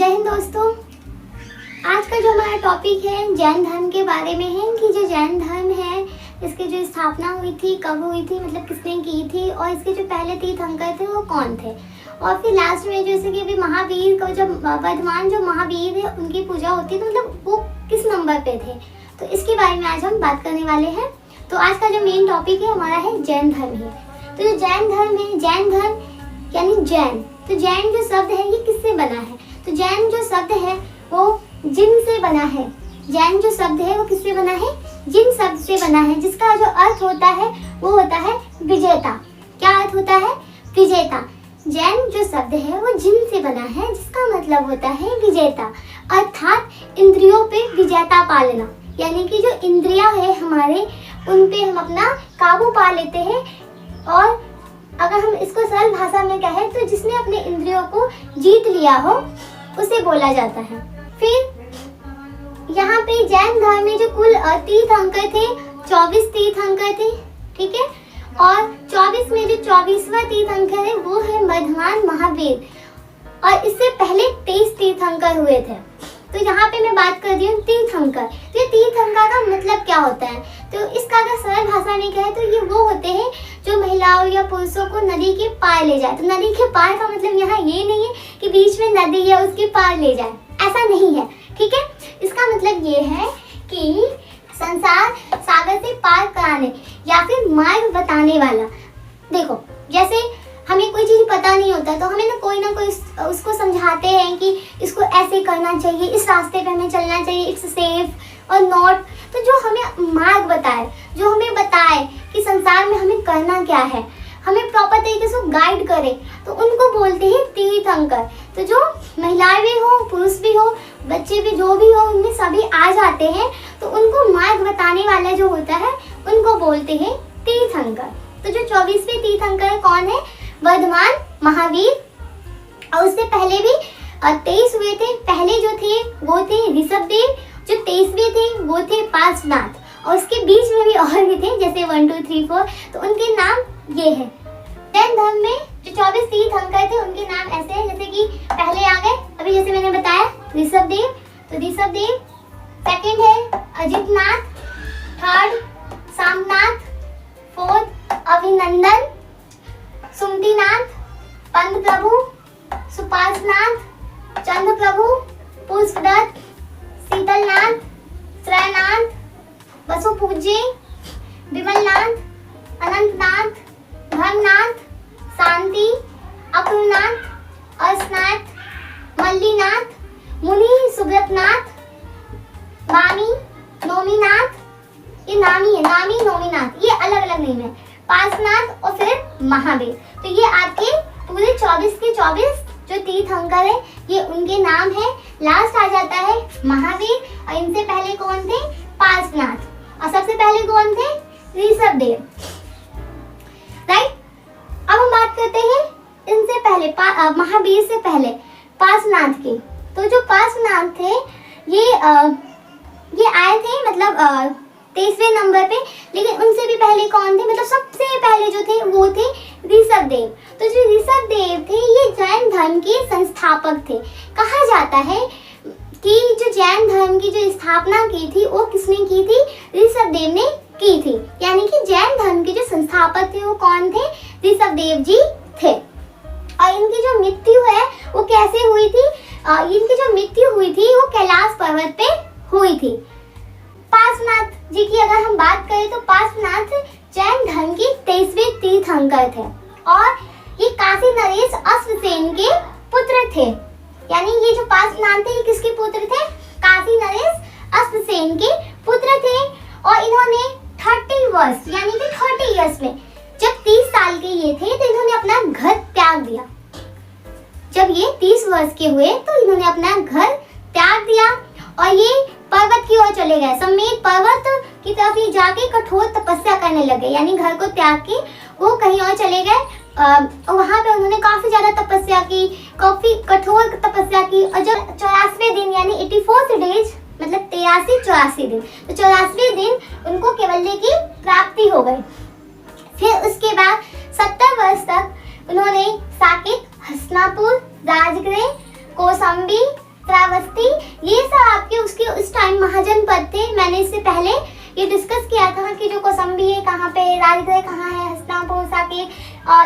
जय हिंद दोस्तों। आज का जो हमारा टॉपिक है जैन धर्म के बारे में है कि जो जैन धर्म है इसकी जो स्थापना हुई थी, कब हुई थी, मतलब किसने की थी और इसके जो पहले तीर्थंकर थे वो कौन थे। और फिर लास्ट में जैसे कि अभी महावीर को जब वर्धमान जो महावीर है उनकी पूजा होती है तो मतलब वो किस नंबर पे थे, तो इसके बारे में आज हम बात करने वाले हैं। तो आज का जो मेन टॉपिक है हमारा है जैन धर्म ही। तो जो जैन धर्म है, जैन धर्म यानी जैन, तो जैन जो शब्द है ये किससे बना है, तो जैन जो शब्द है वो जिन से बना है। जैन जो शब्द है वो किससे बना है, जिन शब्द से बना है, जिसका जो अर्थ होता है वो होता है विजेता। क्या अर्थ होता है, विजेता। जैन जो शब्द है वो जिन से बना है जिसका मतलब होता है विजेता, अर्थात इंद्रियों पे विजेता पा लेना, यानी कि जो इंद्रियां है हमारे उन पे हम अपना काबू पा लेते हैं। और अगर हम इसको सरल भाषा में कहें तो जिसने अपने इंद्रियों को जीत लिया हो उसे बोला जाता है। फिर यहाँ पे जैन धर्म में जो कुल तीर्थंकर थे 24 तीर्थंकर थे, ठीक है। और 24 में जो 24वां तीर्थंकर है वो है वर्धमान महावीर, और इससे पहले 23 तीर्थंकर हुए थे। तो यहाँ पे मैं बात कर रही हूँ तीर्थंकर। तो ये तीर्थंकर का मतलब क्या होता है, तो इसका अगर सरल भाषा में कहे तो ये वो होते हैं जो महिलाओं या पुरुषों को नदी के पार ले जाए। तो नदी के पार का मतलब यहाँ ये नहीं है कि बीच में नदी है उसके पार ले जाए, ऐसा नहीं है, ठीक है। इसका मतलब ये है कि संसार सागर से पार कराने या फिर मार्ग बताने वाला। देखो जैसे हमें कोई चीज़ पता नहीं होता तो हमें ना कोई उसको समझाते हैं कि इसको ऐसे करना चाहिए, इस रास्ते पे हमें चलना चाहिए, इट्स सेफ और नॉट। तो जो हमें मार्ग बताए, जो हमें बताए कि संसार में हमें करना क्या है, हमें प्रॉपर तरीके से गाइड करे, तो उनको बोलते हैं तीर्थंकर। तो जो महिलाएं भी हो, पुरुष भी हो, बच्चे भी, जो भी हो, उनमें सभी आ जाते हैं, तो उनको मार्ग बताने वाला जो होता है उनको बोलते हैं तीर्थंकर। तो जो 24वें तीर्थंकर कौन है, वर्धमान महावीर। और उससे पहले भी 23 हुए थे। पहले जो थे वो थे ऋषभदेव, जो 23वें थे वो थे पार्श्वनाथ, और उसके बीच में भी और भी थे जैसे 1 2 3 4, तो उनके नाम ये है। जैन धर्म में जो 24 तीर्थंकर थे उनके नाम ऐसे हैं, जैसे कि पहले आ गए अभी जैसे मैंने बताया ऋषभदेव, तो ऋषभदेव। सेकंड है अजितनाथ, थर्ड सामनाथ, फोर्थ अभिनंदन, सुमतिनाथ, पंद प्रभु, सुपार्श्वनाथ, चंद्र प्रभु, पुष्पदत्त, शीतलनाथ, श्रयनाथ, वसुपूज्य, विमलनाथ, अनंतनाथ, धर्मनाथ, शांति, अपूर्णाथ, अर्शनाथ, मल्लीनाथ, मुनि सुब्रतनाथ, नामी, नोमीनाथ, ये नामी है, नामी नोमीनाथ, ये अलग अलग नेम है, पार्श्वनाथ और फिर महावीर। तो ये आपके पूरे 24 के 24 जो तीर्थंकर है ये उनके नाम है। लास्ट आ जाता है महावीर, और इनसे पहले कौन थे, पार्श्वनाथ, और सबसे पहले कौन थे, ऋषभदेव, राइट। अब हम बात करते हैं इनसे पहले महावीर से पहले पार्श्वनाथ की। तो जो पार्श्वनाथ थे ये आए थे मतलब 23वें नंबर पे, लेकिन उनसे भी पहले कौन थे, मतलब सबसे पहले जो थे वो थे ऋषभदेव। तो जो ऋषभदेव थे ये जैन धर्म के संस्थापक थे। कहा जाता है कि जो जैन धर्म की जो स्थापना की थी वो किसने की थी, ऋषभदेव ने की थी, यानी कि जैन धर्म के जो संस्थापक थे वो कौन थे, ऋषभदेव जी थे। और इनकी जो मृत्यु है वो कैसे हुई थी, इनकी जो मृत्यु हुई थी वो कैलाश पर्वत पे हुई थी। पार्श्वनाथ जी की अगर हम बात करें तो पार्श्वनाथ जैन धर्म के 23वें तीर्थंकर थे, और ये काशी नरेश अश्वसेन के पुत्र थे। यानी ये जो पार्श्वनाथ थे ये किसके पुत्र थे, काशी नरेश अश्वसेन के पुत्र थे। और इन्होंने 30 वर्ष यानी कि 30 इयर्स में जब 30 साल के ये थे तो इन्होंने अपना घर त्याग दिया। जब ये 30 वर्ष के हुए तो इन्होंने अपना घर त्याग दिया और ये पर्वत की ओर चले गए। सम्मेद पर्वत की तरफ ये जाके कठोर तपस्या करने लगे, यानी घर को त्याग के वो कहीं और चले गए। वहाँ पे उन्होंने काफी ज्यादा तपस्या की, काफी कठोर तपस्या की। और जब 84वें दिन यानी 84 डेज मतलब 83-84 दिन, तो 84वें दिन उनको कैवल्य की प्राप्ति हो गई। फिर उसके बाद 70 वर्ष तक उन्होंने साकेत, हस्तिनापुर, राजगृह, कौशाम्बी, श्रावस्ती, ये सब आपके उसके उस टाइम महाजनपद थे। मैंने इससे पहले ये डिस्कस किया था कि जो कौसंबी है कहाँ पे, राजगृह कहाँ है, हस्तिनापुर, साकेत,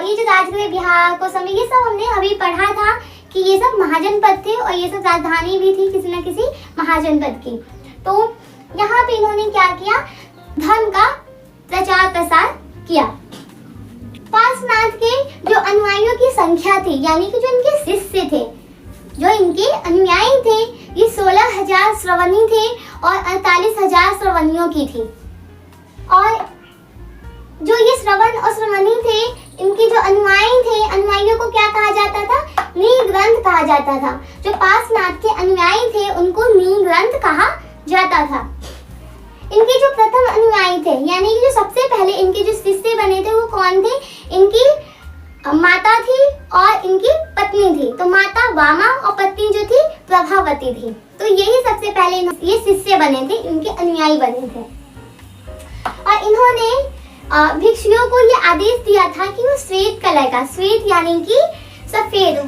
ये जो राजगृह, बिहार, कौसंबी, ये सब हमने अभी पढ़ा था कि ये सब महाजनपद थे और ये सब राजधानी भी थी किसी न किसी महाजनपद की। तो यहाँ पे इन्होंने क्या किया, धर्म का प्रचार प्रसार किया। पार्श्वनाथ के जो अनुयायियों की संख्या थी, यानी कि जो इनके शिष्य थे, जो इनके अनुयायी थे, ये 16,000 श्रवणी थे और 48,000 श्रवणियों की थी। और जो ये श्रवण और श्रवणी थे, इनके जो अनुयायी थे, अनुयायियों को क्या कहा जाता था, नीग्रंथ कहा जाता था। जो पार्श्वनाथ के अनुयायी थे उनको नीग्रंथ कहा जाता था। इनके जो प्रथम अनुयायी थे, यानी कि जो सबसे पहले इनके जो शिष्य बने थे, वो कौन थे, इनकी माता थी और इनकी पत्नी थी। तो माता वामा और पत्नी जो थी प्रभावती थी। तो यही सबसे पहले ये शिष्य बने थे, इनके अनुयायी बने थे। और इन्होंने भिक्षुओं को ये आदेश दिया था कि वो श्वेत कलर का, श्वेत यानी कि सफेद,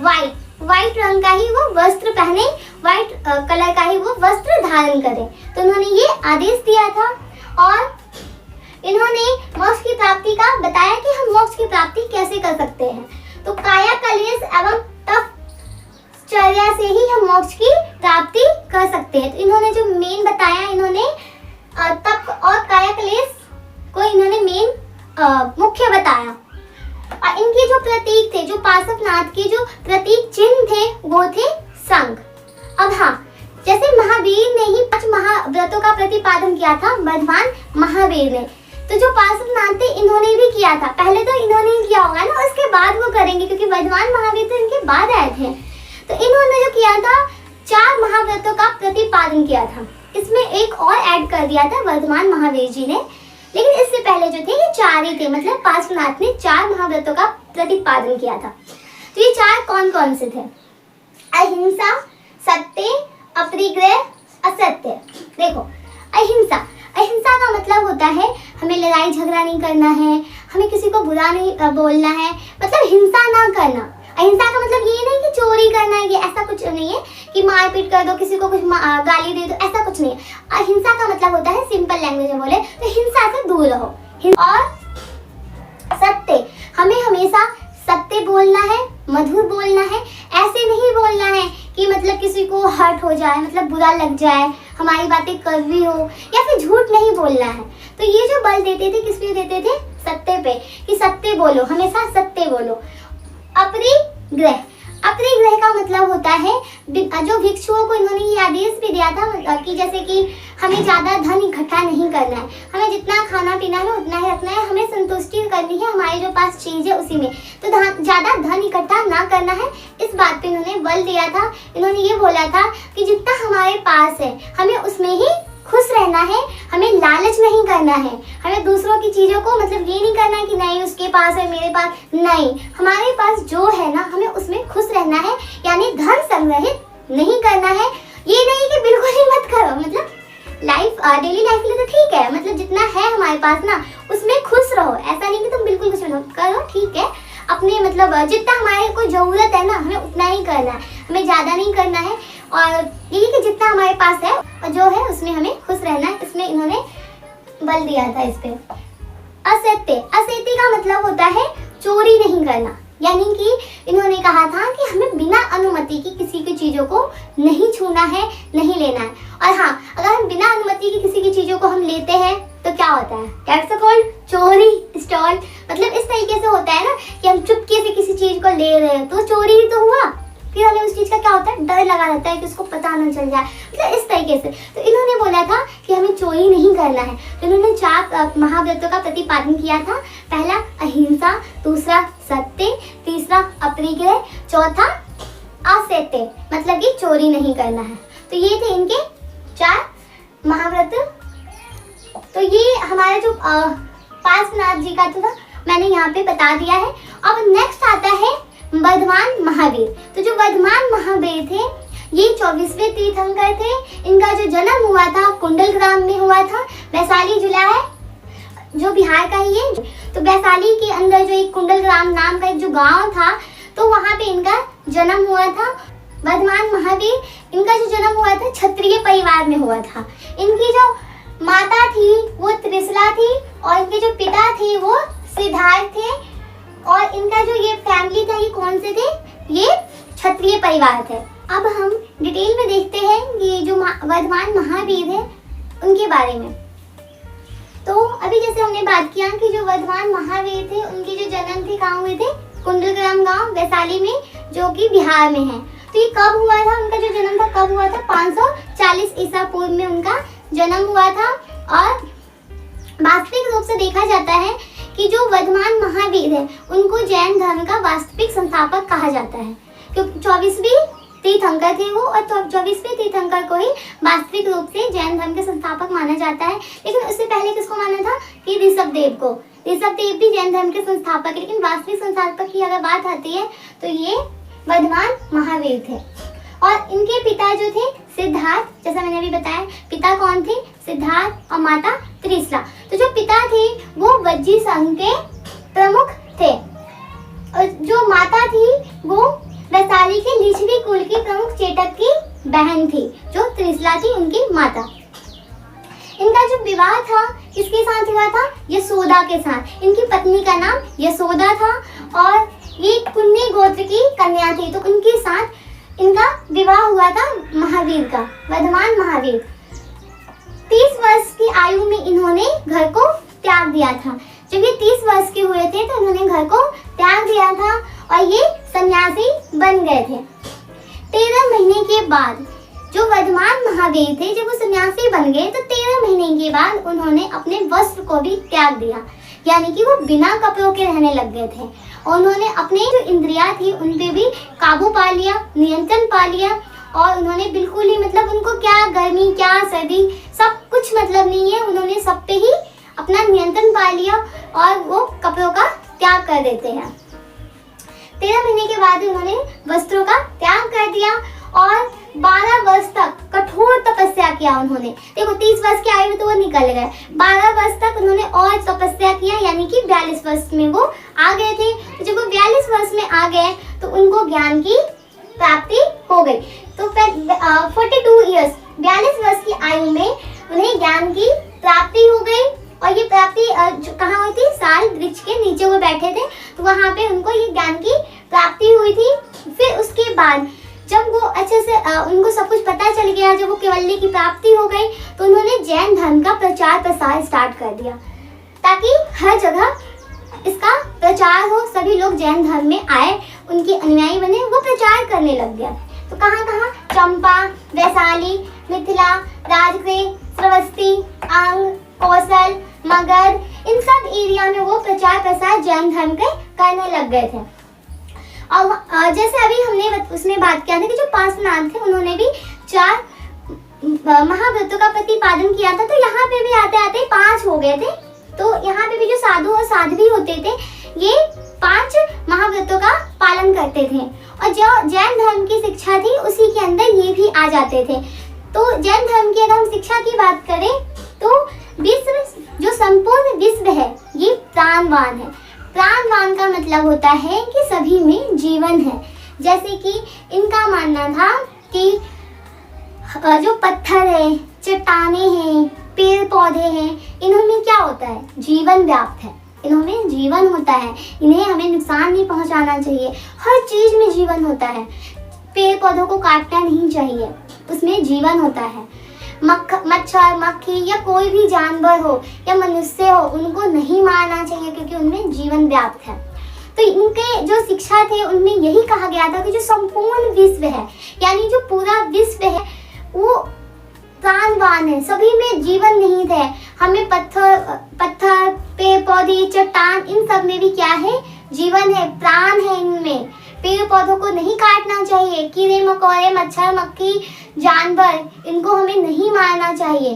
व्हाइट रंग का ही वो वस्त्र पहने, व्हाइट कलर का ही वो वस्त्र धारण करे। तो उन्होंने ये आदेश दिया था। और इन्होंने मोक्ष की प्राप्ति का बताया कि हम मोक्ष की प्राप्ति कैसे कर सकते हैं। तो काया कलेश एवं तपश्चर्या से ही हम मोक्ष की प्राप्ति कर सकते हैं। तो इन्होंने जो मेन बताया, इन्होंने तप और काया कलेश को इन्होंने मेन मुख्य बताया। और इनके जो प्रतीक थे, जो पार्श्वनाथ के जो प्रतीक चिन्ह थे, वो थे शंख। अब हाँ, जैसे महावीर ने ही 5 महाव्रतों का प्रतिपादन किया था, वर्धमान महावीर ने, तो जो पार्श्वनाथ थे इन्होंने भी किया था। पहले तो इन्होंने ही किया होगा ना, उसके बाद वो करेंगे, क्योंकि वर्धमान महावीर तो इनके बाद आए थे। तो इन्होंने जो किया था, 4 महाव्रतों का प्रतिपादन किया था। इसमें एक और ऐड कर दिया था वर्धमान महावीर जी ने, लेकिन इससे पहले जो थे ये 4 ही थे। मतलब पार्श्वनाथ ने 4 महाव्रतों का प्रतिपादन किया था। तो ये 4 कौन कौन से थे, अहिंसा, सत्य, अपरिग्रह, असत्य। देखो, अहिंसा का मतलब होता है हमें लड़ाई झगड़ा नहीं करना है, हमें किसी को बुरा नहीं बोलना है, मतलब हिंसा ना करना। अहिंसा का मतलब ये नहीं कि चोरी करना है, ये ऐसा कुछ नहीं है कि मारपीट कर दो, किसी को कुछ गाली दे दो, ऐसा कुछ नहीं है। अहिंसा का मतलब होता है, सिंपल लैंग्वेज में बोले तो हिंसा से दूर रहो। और सत्य, हमें हमेशा सत्य बोलना है, मधुर बोलना है। ऐसे नहीं बोलना है कि मतलब किसी को हर्ट हो जाए, मतलब बुरा लग जाए, हमारी बातें कड़वी हो, या फिर झूठ नहीं बोलना है। तो ये जो बल देते थे, किस पे देते थे, सत्य पे, कि सत्य बोलो, हमेशा सत्य बोलो। अपरिग्रह, अपरिग्रह का मतलब होता है, जो भिक्षुओं को इन्होंने ये आदेश भी दिया था कि जैसे कि हमें ज्यादा धन इकट्ठा नहीं करना है, हमें जितना खाना पीना है उतना ही रखना है, हमें संतुष्टि करनी है हमारे जो पास चीज है उसी में, तो ज्यादा धन इकट्ठा ना करना है। इस बात पे इन्होंने बल दिया था। इन्होंने ये बोला था कि जितना हमारे पास है हमें उसमें ही खुश रहना है, हमें लालच नहीं करना है, हमें दूसरों की चीजों को मतलब ये नहीं करना है कि नहीं उसके पास है मेरे पास, नहीं, हमारे पास जो है ना हमें उसमें खुश रहना है, यानी धन संग्रहित नहीं करना है। ये नहीं कि बिल्कुल ही मत करो, मतलब डेली लाइफ के लिए तो ठीक है, मतलब जितना है हमारे पास ना उसमें खुश रहो। ऐसा नहीं कि तुम बिल्कुल कुछ मत करो, ठीक है, अपने मतलब जितना हमारे को जरूरत है ना हमें उतना ही करना है, हमें ज्यादा नहीं करना है। और यही कि जितना हमारे पास है और जो है उसमें हमें खुश रहना है, इसमें इन्होंने बल दिया था इस पे। असत्य, असत्य का मतलब होता है चोरी नहीं करना, यानी कि इन्होंने कहा था कि हमें बिना अनुमति की किसी की चीजों को नहीं छूना है, नहीं लेना है। और हाँ, अगर हम बिना अनुमति की किसी की चीजों को हम लेते हैं तो क्या होता है, दैट्स कॉल्ड चोरी, स्टॉल। मतलब इस तरीके से होता है ना कि हम चुपके से किसी चीज को ले रहे हैं तो चोरी ही तो हुआ, फिर हमें उस चीज का क्या होता है, डर लगा रहता है कि उसको पता न चल जाए, मतलब इस तरीके से। तो इन्होंने बोला था कि हमें चोरी नहीं करना है। तो इन्होंने 4 महाव्रतों का प्रतिपादन किया था। पहला अहिंसा, दूसरा सत्य, तीसरा अपरिग्रह, चौथा असत्य, मतलब कि चोरी नहीं करना है। तो ये थे इनके 4 महाव्रत। तो ये हमारा जो पार्श्वनाथ जी का था मैंने यहाँ पे बता दिया है। अब नेक्स्ट आता है वर्धमान महावीर। तो जो वर्धमान महावीर थे ये 24वें तीर्थंकर थे। इनका जो जन्म हुआ था कुंडलग्राम में हुआ था, वैशाली जिला है जो बिहार का ही है। तो वैशाली के अंदर जो एक कुंडलग्राम नाम का एक जो गांव था, तो वहाँ पे इनका जन्म हुआ था। वर्धमान महावीर, इनका जो जन्म हुआ था क्षत्रिय परिवार में हुआ था। इनकी जो माता थी वो त्रिशला थी और इनके जो पिता थे वो सिद्धार्थ थे। और इनका जो ये फैमिली था ये कौन से थे, ये क्षत्रिय परिवार थे। अब हम डिटेल में देखते हैं ये जो वर्धमान महावीर है उनके बारे में। तो अभी जैसे हमने बात किया कि जो वर्धमान महावीर थे उनकी जो जन्म थे कहाँ हुए थे, कुंडलग्राम गांव वैशाली में, जो कि बिहार में है। तो ये कब हुआ था, उनका जो जन्म था कब हुआ था, 540 ईसा पूर्व में उनका जन्म हुआ था। और वास्तविक रूप से देखा जाता है कि जो वर्धमान महावीर है उनको जैन धर्म का वास्तविक संस्थापक कहा जाता है, क्योंकि 24वीं तीर्थंकर थे वो, और 24वें तीर्थंकर को ही वास्तविक रूप से जैन धर्म के संस्थापक माना जाता है। लेकिन उससे पहले किसको माना था कि ऋषभदेव को। ऋषभदेव भी जैन धर्म के संस्थापक है, लेकिन वास्तविक संस्थापक की अगर बात आती है तो ये वर्धमान महावीर थे। और इनके पिता जो थे सिद्धार्थ, जैसा मैंने अभी बताया, पिता कौन थे, सिद्धार्थ, और माता त्रिशला। तो जो पिता थे वो वज्जी संघ के प्रमुख थे, और जो माता थी वो वैशाली के लिच्छवी कुल की प्रमुख चेटक की बहन थी, जो त्रिशला थी उनकी माता। इनका जो विवाह था किसके साथ हुआ था, यशोदा के साथ। इनकी पत्नी का नाम यशोदा था और ये कुन्नी गोत्र की कन्या थी, तो उनके साथ इनका विवाह हुआ था महावीर का, वर्धमान महावीर। 30 वर्ष की आयु में इन्होंने घर को त्याग दिया था। जब ये 30 वर्ष के हुए थे तो इन्होंने घर को त्याग दिया था और ये सन्यासी बन गए थे। 13 महीने के बाद जो वर्धमान महावीर थे, जब वो सन्यासी बन गए तो 13 महीने के बाद उन्होंने अपने वस्त्र को भी त्याग दिया, यानी कि वो बिना कपड़ों के रहने लग गए थे। और उन्होंने अपने जो इंद्रियां थी उन पे भी काबू पा लिया, नियंत्रण पा लिया। और उन्होंने बिल्कुल ही मतलब उनको क्या गर्मी क्या सर्दी सब कुछ मतलब नहीं है, उन्होंने सब पे ही अपना नियंत्रण पा लिया और वो कपड़ों का त्याग कर देते हैं। 13 महीने के बाद उन्होंने वस्त्रों का त्याग कर दिया और 12 वर्ष तक कठोर तपस्या किया उन्होंने। देखो 30 वर्ष की आयु में तो वो निकल गए, 12 वर्ष तक उन्होंने और तपस्या किया, यानी कि 42 वर्ष में वो आ गए थे। तो जब वो 42 वर्ष में आ गए तो उनको ज्ञान की प्राप्ति हो गई। तो 42 ईयर्स 42 वर्ष की आयु में उन्हें ज्ञान की प्राप्ति हो गई। और ये प्राप्ति कहाँ हुई थी, साल वृक्ष के नीचे वो बैठे थे, तो वहाँ पे उनको ये ज्ञान की प्राप्ति हुई थी। फिर उसके बाद जब वो अच्छे से उनको सब कुछ पता चल गया, जब वो केवल्य की प्राप्ति हो गई, तो उन्होंने जैन धर्म का प्रचार प्रसार स्टार्ट कर दिया, ताकि हर जगह इसका प्रचार हो, सभी लोग जैन धर्म में आए, उनके अनुयायी बने, वो प्रचार करने लग गया। तो कहाँ कहाँ, चंपा, वैशाली, मिथिला, राजगृह, श्रावस्ती, अंग, कौशल, मगध, इन सब एरिया में वो प्रचार प्रसार जैन धर्म के करने लग गए थे। और जैसे अभी हमने उसमें बात किया था कि जो पार्श्वनाथ थे उन्होंने भी 4 महाव्रतों का प्रतिपादन किया था, तो यहाँ पे भी आते आते 5 हो गए थे। तो यहाँ पे भी जो साधु और साध्वी होते थे ये 5 महाव्रतों का पालन करते थे, और जो जैन धर्म की शिक्षा थी उसी के अंदर ये भी आ जाते थे। तो जैन धर्म की अगर हम शिक्षा की बात करें तो विश्व, जो संपूर्ण विश्व है ये प्राणवान है। प्राणवान का मतलब होता है कि सभी में जीवन है। जैसे कि इनका मानना था कि जो पत्थर है, चट्टाने हैं, पेड़ पौधे हैं, इनमें क्या होता है, जीवन व्याप्त है, इनमें जीवन होता है, इन्हें हमें नुकसान नहीं पहुंचाना चाहिए। हर चीज में जीवन होता है, पेड़ पौधों को काटना नहीं चाहिए, उसमें जीवन होता है। मच्छर, मक्खी या कोई भी जानवर हो या मनुष्य हो, उनको नहीं मारना चाहिए क्योंकि उनमें जीवन व्याप्त है। तो इनके जो शिक्षा थे उनमें यही कहा गया था कि जो संपूर्ण विश्व है, यानी जो पूरा विश्व है वो प्राणवान है, सभी में जीवन निहित है। हमें पत्थर, पेड़ पौधे, चट्टान, इन सब में भी क्या है, जीवन है, प्राण है इनमें। पेड़ पौधों को नहीं काटना चाहिए, कीड़े मकोड़े, मच्छर, मक्खी, जानवर, इनको हमें नहीं मारना चाहिए,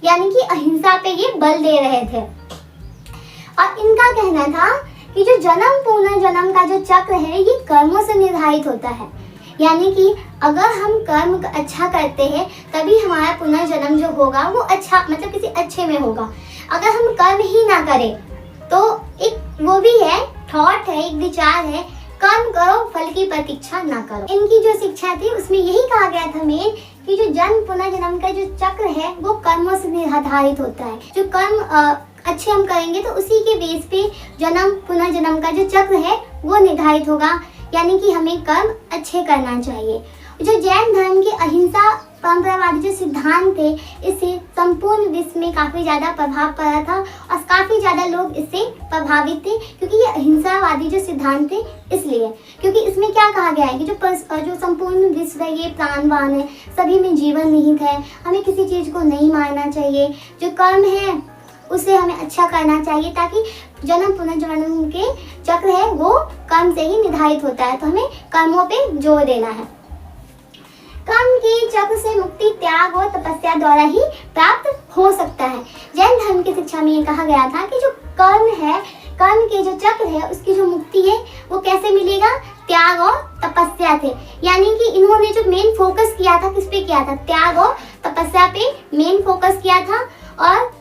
यानी कि अहिंसा पे ये बल दे रहे थे। और इनका कहना था कि जो जन्म पुनर्जन्म का जो चक्र है ये कर्मों से निर्धारित होता है, यानी कि अगर हम कर्म अच्छा करते हैं तभी हमारा पुनर्जन्म जो होगा वो अच्छा, मतलब किसी अच्छे में होगा। अगर हम कर्म ही ना करें तो एक वो भी है, थॉट है, एक विचार है कर्म करो, फल की प्रतीक्षा ना करो। इनकी जो शिक्षा थी उसमें यही कहा गया था मेन कि जो जन्म पुनः जन्म का जो चक्र है वो कर्मों से निर्धारित होता है। जो कर्म अच्छे हम करेंगे तो उसी के बेस पे जन्म पुनः जन्म का जो चक्र है वो निर्धारित होगा, यानी कि हमें कर्म अच्छे करना चाहिए। जो जैन धर्म की अहिंसा परंपरावादी जो सिद्धांत थे, इससे संपूर्ण विश्व में काफ़ी ज़्यादा प्रभाव पड़ा था और काफ़ी ज़्यादा लोग इससे प्रभावित थे, क्योंकि ये अहिंसावादी जो सिद्धांत थे इसलिए। क्योंकि इसमें क्या कहा गया है कि जो संपूर्ण विश्व है ये प्राणवान है, सभी में जीवन निहित है, हमें किसी चीज़ को नहीं मारना चाहिए। जो कर्म है उसे हमें अच्छा करना चाहिए, ताकि जन्म पुनर्जन्म के चक्र है वो कर्म से ही निर्धारित होता है, तो हमें कर्मों पे जोर देना है। कर्म के चक्र से मुक्ति त्याग और तपस्या द्वारा ही प्राप्त हो सकता है। जैन धर्म की शिक्षा में ये कहा गया था कि जो कर्म है, कर्म के जो चक्र है उसकी जो मुक्ति है वो कैसे मिलेगा, त्याग और तपस्या थे। यानी कि इन्होंने जो मेन फोकस किया था किस पे किया था, त्याग और तपस्या पे मेन फोकस किया था। और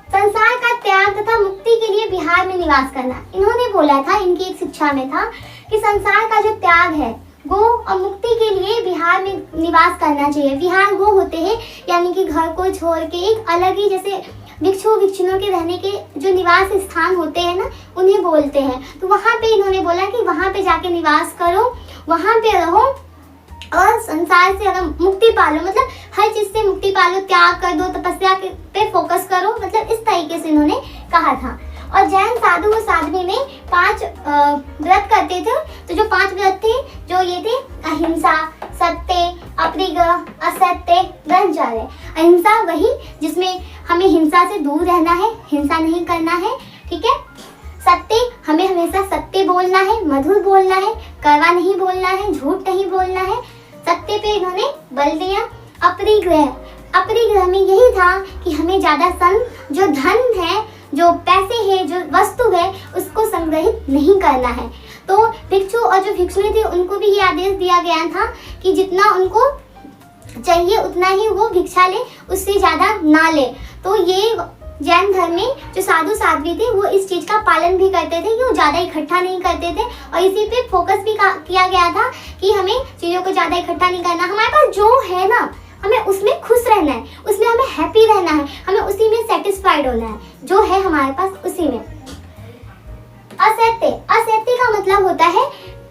संसार का त्याग तथा मुक्ति के लिए विहार में निवास करना, इन्होंने बोला था, इनकी एक शिक्षा में था कि संसार का जो त्याग है वो और मुक्ति के लिए विहार में निवास करना चाहिए। विहार वो होते हैं यानी कि घर को छोड़ के एक अलग ही, जैसे भिक्षु भिक्षुणों के रहने के जो निवास स्थान होते हैं ना, उन्हें बोलते हैं। तो वहाँ पे इन्होंने बोला कि वहाँ पे जाके निवास करो, वहाँ पे रहो और संसार से अगर मुक्ति पालो, मतलब हर चीज से मुक्ति पालो, त्याग कर दो, तपस्या पे फोकस करो, मतलब इस तरीके से इन्होंने कहा था। और जैन साधु व साध्वी में 5 व्रत करते थे। तो जो 5 व्रत थे जो ये थे अहिंसा, सत्य, अपरिग्रह, असत्य, ब्रह्मचर्य। अहिंसा वही जिसमें हमें हिंसा से दूर रहना है, हिंसा नहीं करना है, ठीक है। सत्य, हमें हमेशा सत्य बोलना है, मधुर बोलना है, कड़वा नहीं बोलना है, झूठ नहीं बोलना है, सत्य पे इन्होंने बल दिया। अपरिग्रह, अपरिग्रह में यही था कि हमें ज्यादा जो धन है, जो पैसे है, जो वस्तु है, उसको संग्रहित नहीं करना है। तो भिक्षु और जो भिक्षुणी थे उनको भी ये आदेश दिया गया था कि जितना उनको चाहिए उतना ही वो भिक्षा ले, उससे ज्यादा ना ले। तो ये जैन धर्म में जो साधु साध्वी थे वो इस चीज का पालन भी करते थे कि वो ज्यादा इकट्ठा नहीं करते थे, और इसी पे फोकस भी किया गया था कि हमें चीजों को ज्यादा इकट्ठा नहीं करना, हमारे पास जो है ना हमें उसमें खुश रहना है, उसमें हमें हैप्पी रहना है, हमें उसी में सेटिस्फाइड होना है, जो है हमारे पास उसी में। असत्य, असत्य का मतलब होता है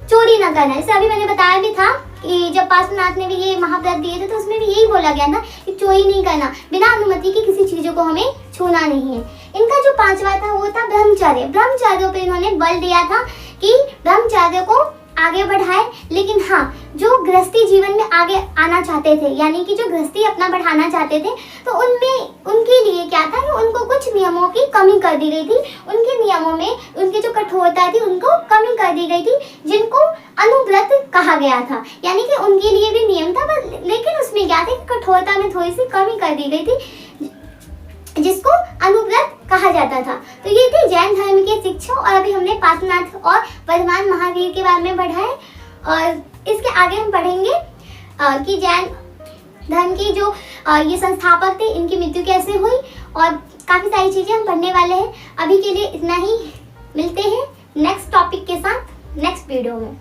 चोरी न करना। जैसे अभी मैंने बताया भी था कि जब पार्श्वनाथ ने भी ये महाव्रत दिए थे तो उसमें भी यही बोला गया था कि चोरी नहीं करना, बिना अनुमति की किसी चीजों को हमें छूना नहीं है। इनका जो 5वां था वो था ब्रह्मचर्य। ब्रह्मचर्य पे इन्होंने बल दिया था कि ब्रह्मचर्य को आगे बढ़ाए, लेकिन हाँ जो गृहस्थी जीवन में आगे आना चाहते थे, यानी कि जो गृहस्थी अपना बढ़ाना चाहते थे, तो उनमें उनके लिए क्या था कि उनको कुछ नियमों की कमी कर दी गई थी। उनके नियमों में उनकी जो कठोरता थी उनको कमी कर दी गई थी, जिनको अनुव्रत कहा गया था। यानी कि उनके लिए भी नियम था, लेकिन उसमें क्या था कि कठोरता में थोड़ी सी कमी कर दी गई थी, जिसको अनुव्रत कहा जाता था। तो ये थे जैन धर्म के शिक्षा। और अभी हमने पार्श्वनाथ और वर्धमान महावीर के बारे में पढ़ा है, और इसके आगे हम पढ़ेंगे कि जैन धर्म के जो ये संस्थापक थे इनकी मृत्यु कैसे हुई, और काफ़ी सारी चीज़ें हम पढ़ने वाले हैं। अभी के लिए इतना ही, मिलते हैं नेक्स्ट टॉपिक के साथ नेक्स्ट वीडियो में।